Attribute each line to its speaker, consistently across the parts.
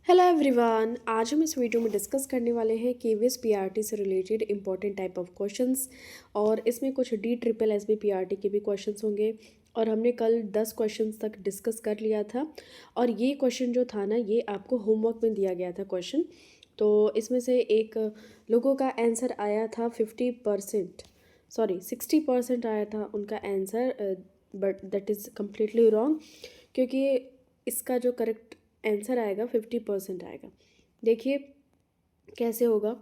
Speaker 1: Hello everyone. आज हम इस वीडियो में डिस्कस करने वाले हैं केवीएस पीआरटी से related important type of questions. और इसमें कुछ D triple S B PRT के भी क्वेश्चंस होंगे। और हमने कल 10 क्वेश्चंस तक डिस्कस कर लिया था। और ये क्वेश्चन जो था ना, ये आपको होमवर्क में दिया गया था क्वेश्चन। तो इसमें से एक लोगों का आंसर आया था 50%, सॉरी 60% आया था उनका answer, but that is completely wrong, क्योंकि इसका जो करेक्ट आंसर आएगा 50% आएगा। देखिए कैसे होगा।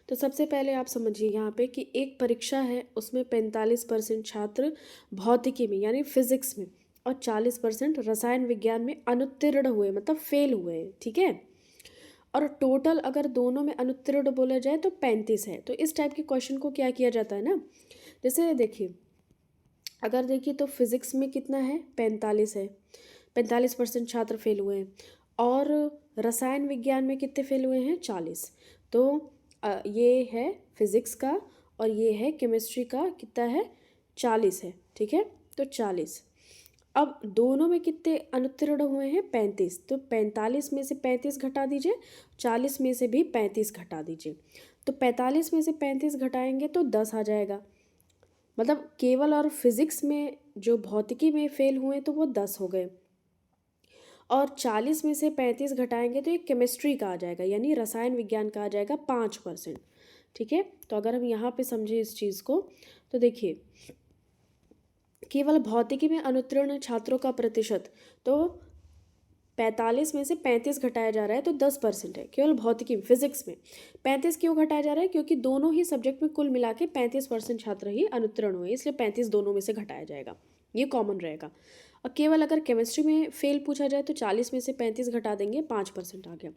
Speaker 1: तो सबसे पहले आप समझिए यहाँ पे कि एक परीक्षा है, उसमें 45% छात्र भौतिकी में यानी फिजिक्स में और 40% रसायन विज्ञान में अनुत्तीर्ण हुए, मतलब फेल हुए हैं। ठीक है। और टोटल अगर दोनों में अनुत्तीर्ण बोला जाए तो 35 है। तो इस टाइप के क्वेश्चन को क्या किया जाता है ना, जैसे देखिए, अगर देखिए तो फिजिक्स में कितना है, 45 है, 45% छात्र फेल हुए हैं। और रसायन विज्ञान में कितने फेल हुए हैं, 40। तो ये है फिजिक्स का, और ये है केमिस्ट्री का, कितना है, 40 है। ठीक है। तो 40। अब दोनों में कितने अनुत्तीर्ण हुए हैं, 35। तो 45 में से 35 घटा दीजिए, 40 में से भी 35 घटा दीजिए। तो 45 में से 35 घटाएंगे तो 10 आ जाएगा। मतलब केवल और फिजिक्स में जो भौतिकी में फेल हुए तो वो 10 हो गए। और 40 में से 35 घटाएंगे तो ये केमिस्ट्री का आ जाएगा, यानी रसायन विज्ञान का आ जाएगा 5%। ठीक है। तो अगर हम यहाँ पे समझे इस चीज़ को, तो देखिए केवल भौतिकी में अनुत्तीर्ण छात्रों का प्रतिशत, तो 45 में से 35 घटाया जा रहा है तो 10% है केवल भौतिकी में। फिजिक्स में 35 क्यों घटाया जा रहा है, क्योंकि दोनों ही सब्जेक्ट में कुल मिला के 35% छात्र ही अनुत्तीर्ण हुए, इसलिए 35 दोनों में से घटाया जाएगा, ये कॉमन रहेगा। और केवल अगर केमिस्ट्री में फेल पूछा जाए तो 40 में से 35 घटा देंगे, 5% आ गया।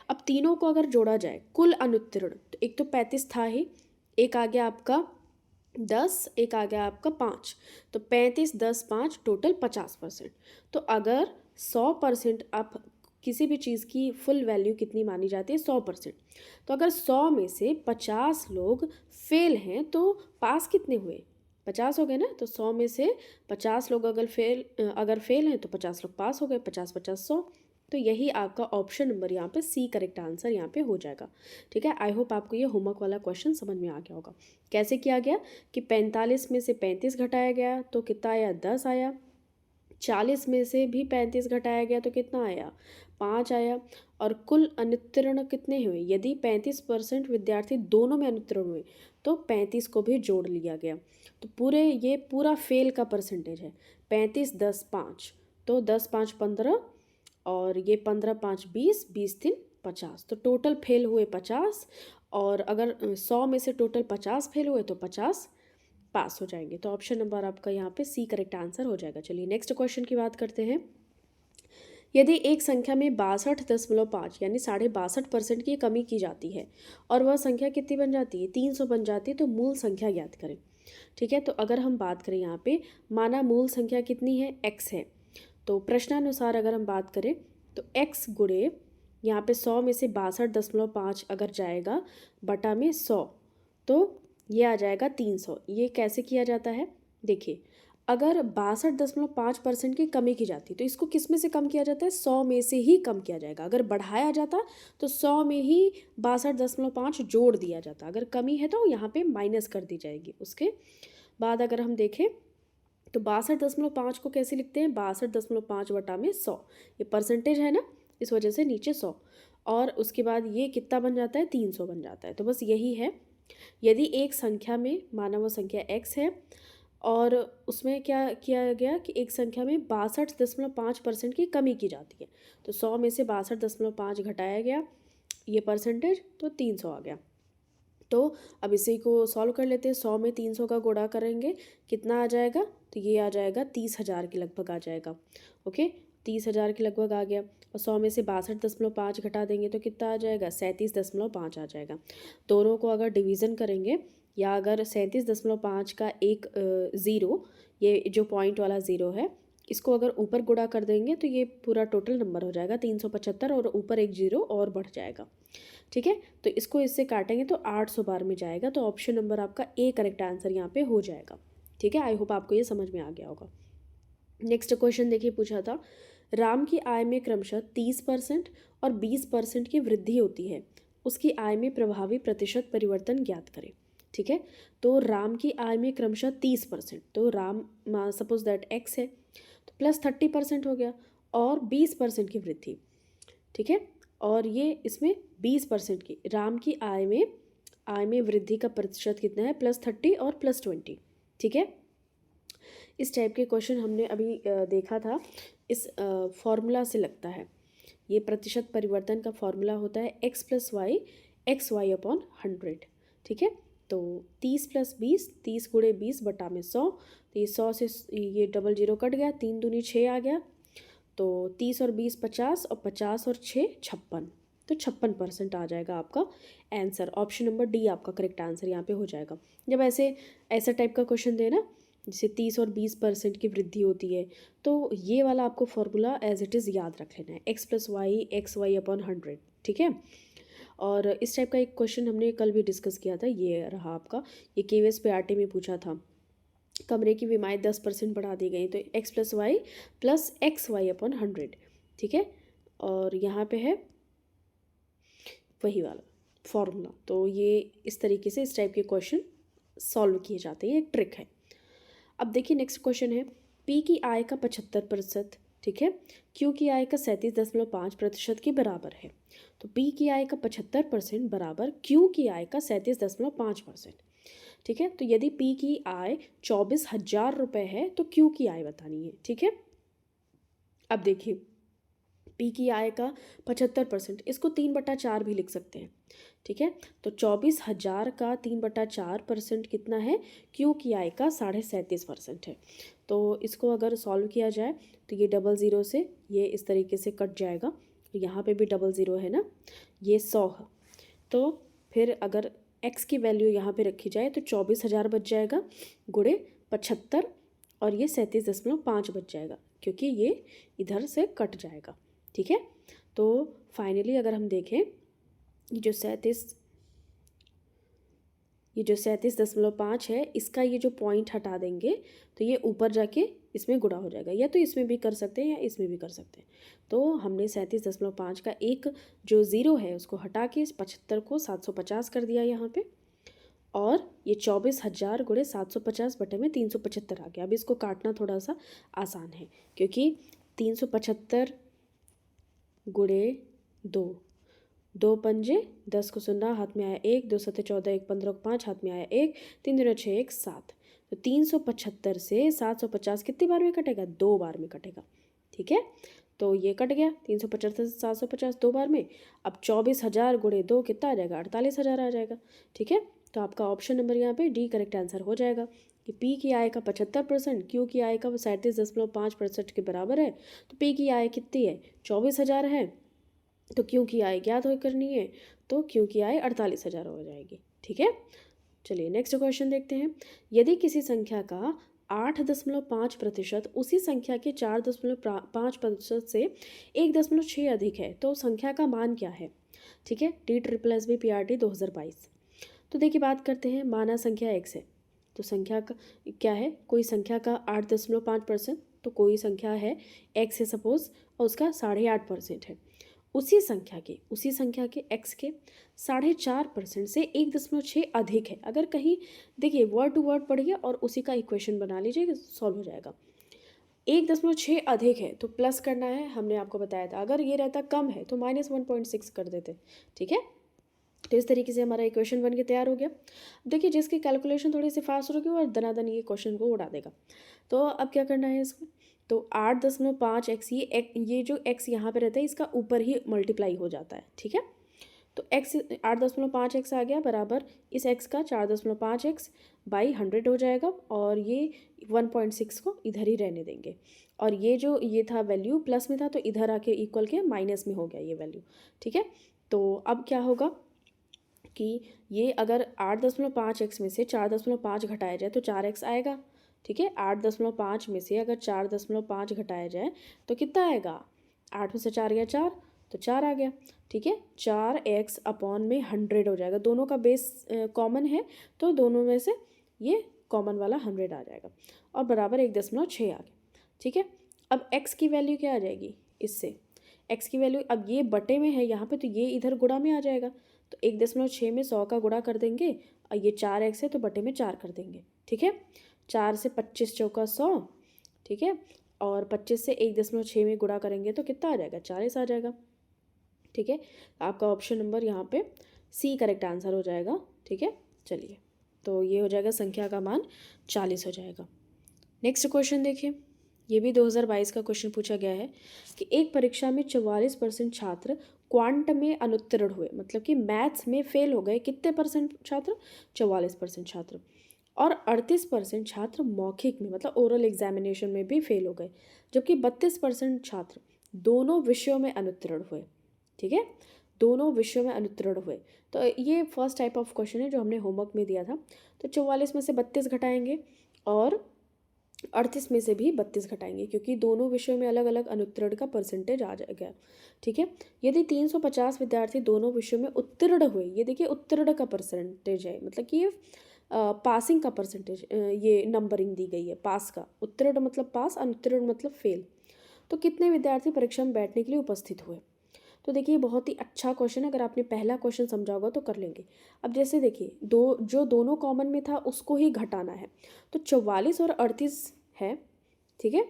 Speaker 1: अब तीनों को अगर जोड़ा जाए कुल अनुत्तीर्ण, तो एक तो 35 था ही, एक आ गया आपका 10, एक आ गया आपका 5। तो 35 10 5 टोटल 50%। तो अगर 100% आप किसी भी चीज़ की फुल वैल्यू कितनी मानी जाती है, 100%। तो अगर 100 में से 50 लोग फेल हैं तो पास कितने हुए, 50 हो गए ना। तो 100 में से 50 लोग अगर फेल हैं तो 50 लोग पास हो गए, 50 50 100। तो यही आपका ऑप्शन नंबर यहाँ पे सी करेक्ट आंसर यहाँ पे हो जाएगा। ठीक है। आई होप आपको ये होमवर्क वाला क्वेश्चन समझ में आ गया होगा। कैसे किया गया कि 45 में से 35 घटाया गया तो कितना आया, 10 आया। 40 में से भी 35 घटाया गया तो कितना आया, 5 आया। और कुल अनुत्तीर्ण कितने हुए, यदि 35% विद्यार्थी दोनों में अनुत्तीर्ण हुए तो 35 को भी जोड़ लिया गया। तो ये पूरा फेल का परसेंटेज है, 35 10 5। तो 10 5 15, और ये 15 5 20, 20 3 50। तो टोटल फेल हुए 50। और अगर 100 में से टोटल 50 फेल हुए तो 50 पास हो जाएंगे। तो ऑप्शन नंबर आपका यहाँ पे सी करेक्ट आंसर हो जाएगा। चलिए नेक्स्ट क्वेश्चन की बात करते हैं। यदि एक संख्या में 62.5 यानी 62.5% की कमी की जाती है और वह संख्या कितनी बन जाती है, 300 बन जाती है, तो मूल संख्या ज्ञात करें। ठीक है। तो अगर हम बात करें यहाँ पे, माना मूल संख्या कितनी है, x है। तो प्रश्नानुसार अगर हम बात करें तो x गुणे यहाँ पे 100 में से 62.5 अगर जाएगा बटा में 100, तो ये आ जाएगा 300। ये कैसे किया जाता है, देखिए अगर 62.5% की कमी की जाती तो इसको किस में से कम किया जाता है, 100 में से ही कम किया जाएगा। अगर बढ़ाया जाता तो 100 में ही 62.5 जोड़ दिया जाता। अगर कमी है तो यहाँ पे माइनस कर दी जाएगी। उसके बाद अगर हम देखें तो 62.5 को कैसे लिखते हैं, 62.5 बटा में 100, ये परसेंटेज है ना, इस वजह से नीचे 100। और उसके बाद ये कितना बन जाता है, 300 बन जाता है। तो बस यही है। यदि एक संख्या में, माना वो संख्या x है, और उसमें क्या किया गया कि एक संख्या में 62.5% की कमी की जाती है, तो 100 में से 62.5 घटाया गया, ये परसेंटेज, तो 300 आ गया। तो अब इसी को सॉल्व कर लेते हैं। 100 में 300 का गुणा करेंगे, कितना आ जाएगा, तो ये आ जाएगा 30,000 के लगभग आ जाएगा। ओके, 30,000 के लगभग आ गया। और 100 में से 62.5 घटा देंगे तो कितना आ जाएगा, 37.5 आ जाएगा। दोनों को अगर डिवीज़न करेंगे, या अगर 37.5 का एक ज़ीरो, ये जो पॉइंट वाला ज़ीरो है, इसको अगर ऊपर गुणा कर देंगे तो ये पूरा टोटल नंबर हो जाएगा 375, और ऊपर एक जीरो और बढ़ जाएगा। ठीक है। तो इसको इससे काटेंगे तो 800 बार में जाएगा। तो ऑप्शन नंबर आपका ए करेक्ट आंसर यहाँ पे हो जाएगा। ठीक है। आई होप आपको ये समझ में आ गया होगा। नेक्स्ट क्वेश्चन देखिए, पूछा था राम की आय में क्रमशः 30% और 20% की वृद्धि होती है, उसकी आय में प्रभावी प्रतिशत परिवर्तन ज्ञात करें। ठीक है, तो राम की आय में क्रमशः 30%, तो राम सपोज दैट एक्स है तो प्लस 30% हो गया और 20% की वृद्धि। ठीक है, और ये इसमें 20% की राम की आय में वृद्धि का प्रतिशत कितना है, +30 और +20। ठीक है, इस टाइप के क्वेश्चन हमने अभी देखा था। इस फॉर्मूला से लगता है, ये प्रतिशत परिवर्तन का फॉर्मूला होता है x y अपॉन 100। ठीक है, तो 30 + 20, 30 × 20 बटा में 100, तो ये 100 से ये डबल जीरो कट गया, 3 दूनी 6 आ गया, तो 30 और 20 50 और 50 और 6 56, तो 56% आ जाएगा आपका आंसर। ऑप्शन नंबर डी आपका करेक्ट आंसर यहाँ पे हो जाएगा। जब ऐसा टाइप का क्वेश्चन देना जैसे 30 और 20% की वृद्धि होती है, तो ये वाला आपको फॉर्मूला एज इट इज़ याद रख लेना है, x y अपॉन 100। ठीक है, और इस टाइप का एक क्वेश्चन हमने कल भी डिस्कस किया था, ये रहा आपका, ये KVS PRT में पूछा था। कमरे की विमाएँ 10% बढ़ा दी गई, तो x y अपॉन 100। ठीक है, और यहाँ पे है वही वाला फॉर्मूला। तो ये इस तरीके से इस टाइप के क्वेश्चन सॉल्व किए जाते हैं, एक ट्रिक है। अब देखिए नेक्स्ट क्वेश्चन है, पी की आय का 75%, ठीक है, क्यू की आय का 37.5% के बराबर है। तो पी की आय का 75% बराबर क्यू की आय का 37.5%। ठीक है, तो यदि पी की आय 24,000 रुपये है तो क्यू की आय बतानी है। ठीक है, अब देखिए पी की आय का 75%, इसको 3/4 भी लिख सकते हैं। ठीक है, तो 24,000 का 3/4% कितना है, क्यू की आय का 37.5% है। तो इसको अगर सॉल्व किया जाए तो ये डबल ज़ीरो से ये इस तरीके से कट जाएगा, यहाँ पे भी डबल ज़ीरो है ना, ये 100 है। तो फिर अगर x की वैल्यू यहाँ पे रखी जाए तो 24,000 बच जाएगा गुणे 75 और ये 37.5 बच जाएगा, क्योंकि ये इधर से कट जाएगा। ठीक है, तो फाइनली अगर हम देखें ये जो 37.5 है, इसका ये जो पॉइंट हटा देंगे तो ये ऊपर जाके इसमें गुणा हो जाएगा, या तो इसमें भी कर सकते हैं या इसमें भी कर सकते हैं। तो हमने 37.5 का एक जो ज़ीरो है उसको हटा के 75 को 750 कर दिया यहाँ पे, और ये 24,000 गुणे 750 बटे में 375 आ गया। अब इसको काटना थोड़ा सा आसान है, क्योंकि 375 गुणे 2, 2 पंजे 10 को 0 हाथ में आया 1, 2 7 14, 1 15 को 5 हाथ में आया 1, 3 दूनी 6 1 7। तो 375 से 750 कितनी बार में कटेगा, 2 बार में कटेगा। ठीक है, तो ये कट गया 375 से 750 2 बार में। अब 24,000 गुणे 2 कितना आ जाएगा, 48,000 आ जाएगा। ठीक है, तो आपका ऑप्शन नंबर यहाँ पे डी करेक्ट आंसर हो जाएगा कि पी की आय का 75%, क्यू की आय का 37.5% के बराबर है। तो पी की आय कितनी है, 24,000 है, तो क्यू की आय ज्ञात हो करनी है, तो क्यू की आय 48,000 हो जाएगी। ठीक है, चलिए नेक्स्ट क्वेश्चन देखते हैं। यदि किसी संख्या का 8.5% उसी संख्या के 4.5% से 1.6 अधिक है तो संख्या का मान क्या है। ठीक है, DSSB PRT 2022। तो देखिए बात करते हैं, माना संख्या x है, तो संख्या का क्या है, कोई संख्या का 8.5%, तो कोई संख्या है x है सपोज, और उसका 8.5% है। उसी संख्या के x के 4.5% से 1.6 अधिक है। अगर कहीं देखिए वर्ड टू वर्ड पढ़िए और उसी का इक्वेशन बना लीजिए, सॉल्व हो जाएगा। 1.6 अधिक है तो प्लस करना है, हमने आपको बताया था। अगर ये रहता कम है तो -1.6 कर देते। ठीक है, तो इस तरीके से हमारा इक्वेशन बन के तैयार हो गया। देखिए जिसकी कैलकुलेशन थोड़ी सी फास्ट होगी और दनादन ये क्वेश्चन को उड़ा देगा। तो अब क्या करना है इसको, तो 8.5x, ये जो x यहाँ पे रहता है इसका ऊपर ही मल्टीप्लाई हो जाता है। ठीक है, तो x 8.5x आ गया बराबर इस x का 4.5x बाई 100 हो जाएगा, और ये 1.6 को इधर ही रहने देंगे, और ये जो ये था वैल्यू प्लस में था तो इधर आके इक्वल के माइनस में हो गया ये वैल्यू। ठीक है, तो अब क्या होगा कि ये अगर 8.5x में से 4.5 घटाया जाए तो 4x आएगा। ठीक है, 8.5 में से अगर 4.5 घटाया जाए तो कितना आएगा, 8 में से 4 गया 4, तो 4 आ गया। ठीक है, 4x अपॉन में 100 हो जाएगा, दोनों का बेस कॉमन है तो दोनों में से ये कॉमन वाला 100 आ जाएगा, और बराबर 1.6 आ गया। ठीक है, अब x की वैल्यू क्या आ जाएगी, इससे x की वैल्यू, अब ये बटे में है यहाँ पे तो ये इधर गुणा में आ जाएगा, तो 1.6 में 100 का गुणा कर देंगे और ये 4x है तो बटे में 4 कर देंगे। ठीक है, 4 से 25 चौका 100, ठीक है, और 25 से 1.6 में गुणा करेंगे तो कितना आ जाएगा, 40 आ जाएगा। ठीक है, आपका ऑप्शन नंबर यहाँ पे सी करेक्ट आंसर हो जाएगा। ठीक है, चलिए तो ये हो जाएगा, संख्या का मान 40 हो जाएगा। नेक्स्ट क्वेश्चन देखिए, ये भी 2022 का क्वेश्चन पूछा गया है कि एक परीक्षा में 44% छात्र क्वांट में अनुत्तीर्ण हुए, मतलब कि मैथ्स में फेल हो गए। कितने परसेंट छात्र, 44% छात्र, और 38% छात्र मौखिक में मतलब ओरल एग्जामिनेशन में भी फेल हो गए, जबकि 32% छात्र दोनों विषयों में अनुत्तीर्ण हुए। ठीक है, दोनों विषयों में अनुत्तीर्ण हुए। तो ये फर्स्ट टाइप ऑफ क्वेश्चन है जो हमने होमवर्क में दिया था। तो 44 में से 32 घटाएंगे और 38 में से भी 32 घटाएंगे, क्योंकि दोनों विषयों में अलग अलग अनुत्तीर्ण का परसेंटेज आ जाएगा। ठीक है, यदि 350 विद्यार्थी दोनों विषयों में उत्तीर्ण हुए, ये देखिए उत्तीर्ण का परसेंटेज है, मतलब कि ये पासिंग का परसेंटेज, ये नंबरिंग दी गई है पास का। उत्तीर्ण मतलब पास, अनुत्तीर्ण मतलब फेल। तो कितने विद्यार्थी परीक्षा में बैठने के लिए उपस्थित हुए। तो देखिए बहुत ही अच्छा क्वेश्चन है, अगर आपने पहला क्वेश्चन समझा होगा तो कर लेंगे। अब जैसे देखिए जो दोनों कॉमन में था उसको ही घटाना है, तो 44 और 38 है। ठीक है,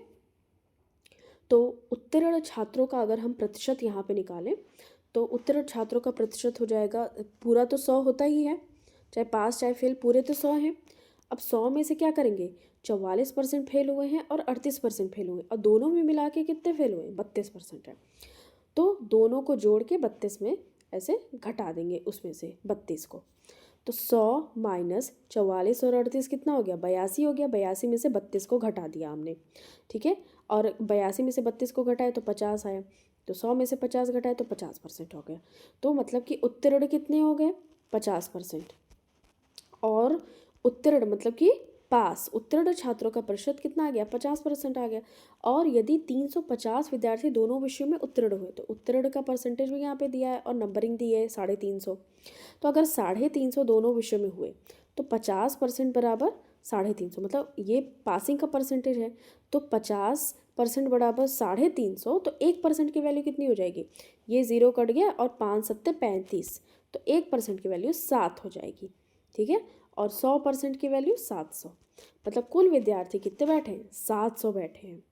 Speaker 1: तो उत्तीर्ण छात्रों का अगर हम प्रतिशत यहाँ पे निकालें तो उत्तीर्ण छात्रों का प्रतिशत हो जाएगा, पूरा तो 100 होता ही है, चाहे पास चाहे फेल, पूरे तो 100 हैं। अब 100 में से क्या करेंगे, 44% फेल हुए हैं और 38% फेल हुए, और दोनों में मिला के कितने फेल हुए, 32% है। तो दोनों को जोड़ के 32 में ऐसे घटा देंगे, उसमें से 32 को। तो 100 माइनस 44 और 38 कितना हो गया, 82 हो गया। 82 में से 32 को घटा दिया हमने। ठीक है, और 82 में से 32 को घटाए तो 50 आया, तो 100 में से 50 घटाए तो 50% हो गया। तो मतलब कि उत्तीर्ण कितने हो गए, 50%, और उत्तीर्ण मतलब कि पास, उत्तीर्ण छात्रों का प्रतिशत कितना आ गया, 50% आ गया। और यदि 350 विद्यार्थी दोनों विषयों में उत्तीर्ण हुए, तो उत्तीर्ण का परसेंटेज भी यहाँ पे दिया है और नंबरिंग दी है 350। तो अगर 350 दोनों विषयों में हुए तो 50% बराबर 350, मतलब ये पासिंग का परसेंटेज है। तो 50% बराबर 350, तो 1% की वैल्यू कितनी हो जाएगी, ये 0 कट गया और 5 सत्ते 35, तो 1% की वैल्यू 7 हो जाएगी। ठीक है, और 100% की वैल्यू 700, मतलब कुल विद्यार्थी कितने बैठे हैं, 700 बैठे हैं,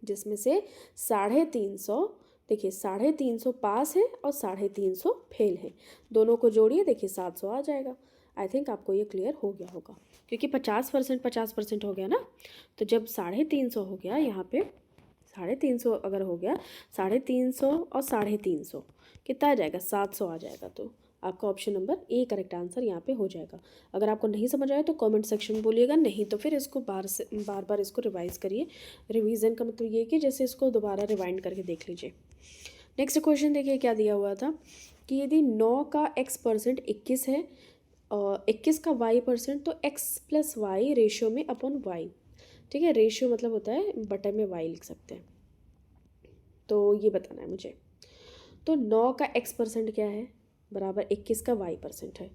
Speaker 1: जिसमें से 350, देखिए 350 पास है और 350 फेल है। दोनों को जोड़िए, देखिए 700 आ जाएगा। आई थिंक आपको ये क्लियर हो गया होगा, क्योंकि 50% हो गया ना। तो जब 350 हो गया यहाँ पे, 350 अगर हो गया, 350 और 350 कितना आ जाएगा, 700 आ जाएगा। तो आपका option number A correct answer यहाँ पे हो जाएगा। अगर आपको नहीं समझ आया तो कमेंट सेक्शन में बोलिएगा, नहीं तो फिर इसको बार बार इसको रिवाइज करिए। रिवीजन का मतलब ये कि जैसे इसको दोबारा रिवाइंड करके देख लीजिए। नेक्स्ट क्वेश्चन देखिए क्या दिया हुआ था कि यदि 9 का x% 21 है और 21 का y%, तो x प्लस वाई रेशियो में अपॉन वाई। ठीक है, रेशियो मतलब होता है बटे में y लिख सकते हैं, तो ये बताना है मुझे। तो 9 का x% क्या है, बराबर 21 का y% है।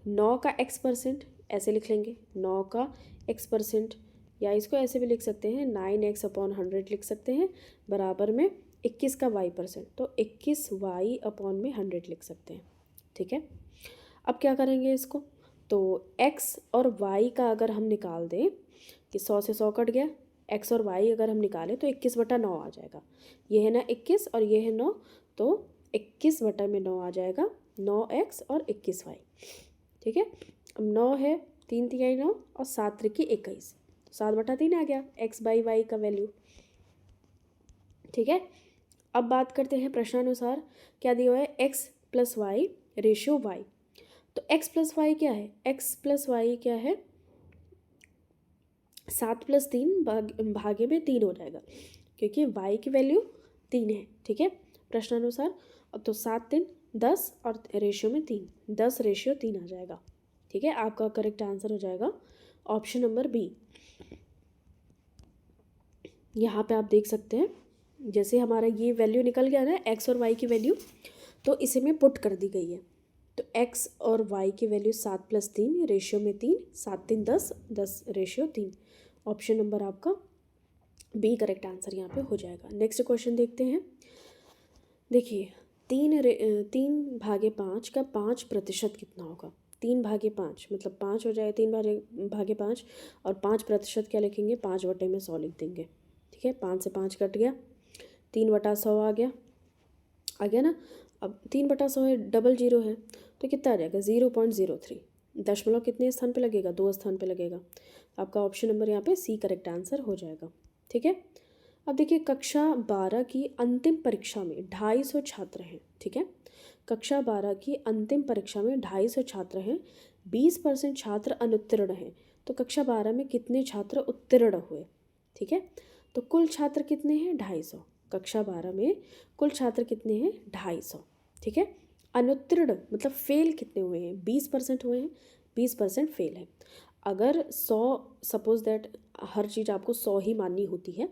Speaker 1: 9 का x% ऐसे लिख लेंगे, 9 का x%, या इसको ऐसे भी लिख सकते हैं 9x/100 लिख सकते हैं, बराबर में 21 का y%, तो 21y अपॉन में 100 लिख सकते हैं। ठीक है, अब क्या करेंगे इसको, तो x और y का अगर हम निकाल दें कि 100 से 100 कट गया, x और y अगर हम निकालें तो 21/9 आ जाएगा। ये है ना 21 और ये है 9, तो 21/9 आ जाएगा, 9x और 21y। ठीक है, अब 9 है, 3 तिहाई 9 और 7 त्रिकी 21, तो 7/3 आ गया x/y का वैल्यू। ठीक है, अब बात करते हैं प्रश्नानुसार क्या दिया हुआ है, x plus y ratio y। तो x प्लस वाई क्या है, x प्लस वाई क्या है, 7 + 3 भागे में 3 हो जाएगा, क्योंकि y की वैल्यू 3 है। ठीक है, प्रश्नानुसार। अब तो 7 3 10 और रेशियो में 3, 10/3 आ जाएगा। ठीक है, आपका करेक्ट आंसर हो जाएगा ऑप्शन नंबर बी। यहाँ पे आप देख सकते हैं, जैसे हमारा ये वैल्यू निकल गया ना x और y की वैल्यू, तो इसे में पुट कर दी गई है। तो x और y की वैल्यू 7 + 3 रेशियो में 3, 7 3 10, 10/3। ऑप्शन नंबर आपका बी करेक्ट आंसर यहाँ पे हो जाएगा। नेक्स्ट क्वेश्चन देखते हैं देखिए 3/5 का 5% कितना होगा। 3/5 मतलब 5 हो जाए, 3/5 और 5% क्या लिखेंगे, 5/100 लिख देंगे। ठीक है, 5 से 5 कट गया, 3/100 आ गया ना। अब 3/100 है, डबल जीरो है तो कितना आ जाएगा, 0.03। दशमलव कितने स्थान पे लगेगा, 2 स्थान पे लगेगा। आपका ऑप्शन नंबर यहाँ पे सी करेक्ट आंसर हो जाएगा। ठीक है, अब देखिए कक्षा 12 की अंतिम परीक्षा में 250 छात्र हैं। ठीक है, कक्षा 12 की अंतिम परीक्षा में 250 छात्र हैं, 20% छात्र अनुत्तीर्ण हैं। तो कक्षा 12 में कितने छात्र उत्तीर्ण हुए। ठीक है, तो कुल छात्र कितने हैं, 250। कक्षा 12 में कुल छात्र कितने हैं, 250। ठीक है, अनुत्तीर्ण मतलब फेल कितने हुए हैं, 20% हुए हैं, 20% फेल है। अगर 100 सपोज दैट हर चीज़ आपको 100 ही माननी होती है,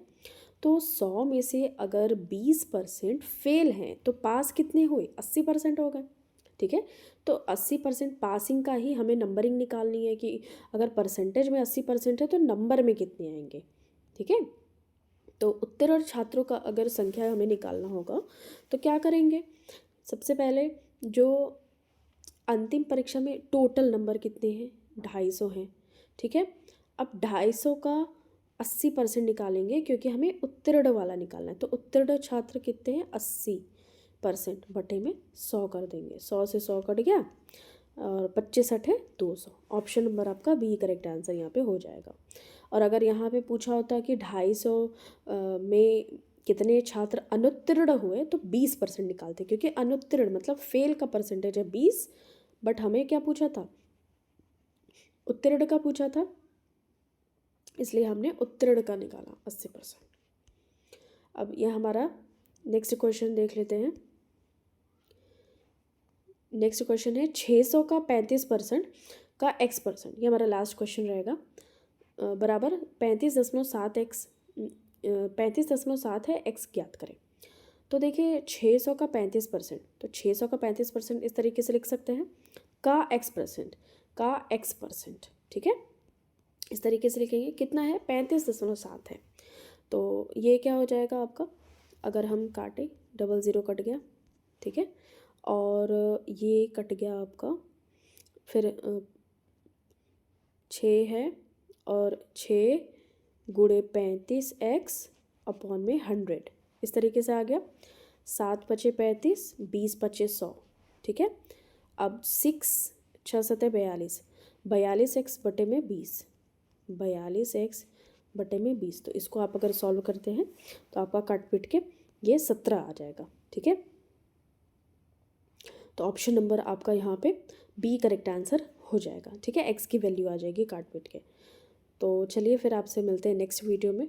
Speaker 1: तो 100 में से अगर 20% फेल हैं तो पास कितने हुए, 80% हो गए। ठीक है, तो 80% पासिंग का ही हमें नंबरिंग निकालनी है कि अगर परसेंटेज में 80% है तो नंबर में कितने आएंगे। ठीक है, तो उत्तीर्ण छात्रों का अगर संख्या हमें निकालना होगा तो क्या करेंगे, सबसे पहले जो अंतिम परीक्षा में टोटल नंबर कितने हैं, 250 हैं। ठीक है, अब 250 का 80% निकालेंगे क्योंकि हमें उत्तीर्ण वाला निकालना है। तो उत्तीर्ण छात्र कितने हैं, 80% बटे में 100 कर देंगे। 100 से 100 कट गया और 25 है 200। ऑप्शन नंबर आपका बी करेक्ट आंसर यहाँ पे हो जाएगा। और अगर यहाँ पे पूछा होता कि 250 में कितने छात्र अनुत्तीर्ण हुए तो 20% निकालते, क्योंकि अनुत्तीर्ण मतलब फेल का परसेंटेज है 20, बट हमें क्या पूछा था, उत्तीर्ण का पूछा था, इसलिए हमने उत्तीर्ण का निकाला 80%। अब यह हमारा नेक्स्ट क्वेश्चन देख लेते हैं। नेक्स्ट क्वेश्चन है 600 का 35% का x%, ये हमारा लास्ट क्वेश्चन रहेगा। बराबर 35.7x, 35.7 है, x ज्ञात करें। तो देखिए 600 का 35%, तो 600 का 35% इस तरीके से लिख सकते हैं, का x%। ठीक है, इस तरीके से लिखेंगे। कितना है, 35.7 है। तो ये क्या हो जाएगा आपका, अगर हम काटें, 00 कट गया। ठीक है, और ये कट गया आपका, फिर 6 है और 6 गुणे 35x/100 इस तरीके से आ गया। 7 × 5 = 35, 20 × 5 = 100। ठीक है, अब 6 6 × 7 = 42, 42x/20, 42x/20। तो इसको आप अगर सॉल्व करते हैं तो आपका काट पीट के ये 17 आ जाएगा। ठीक है, तो ऑप्शन नंबर आपका यहाँ पे बी करेक्ट आंसर हो जाएगा। ठीक है, एक्स की वैल्यू आ जाएगी काट पीट के। तो चलिए फिर आपसे मिलते हैं नेक्स्ट वीडियो में।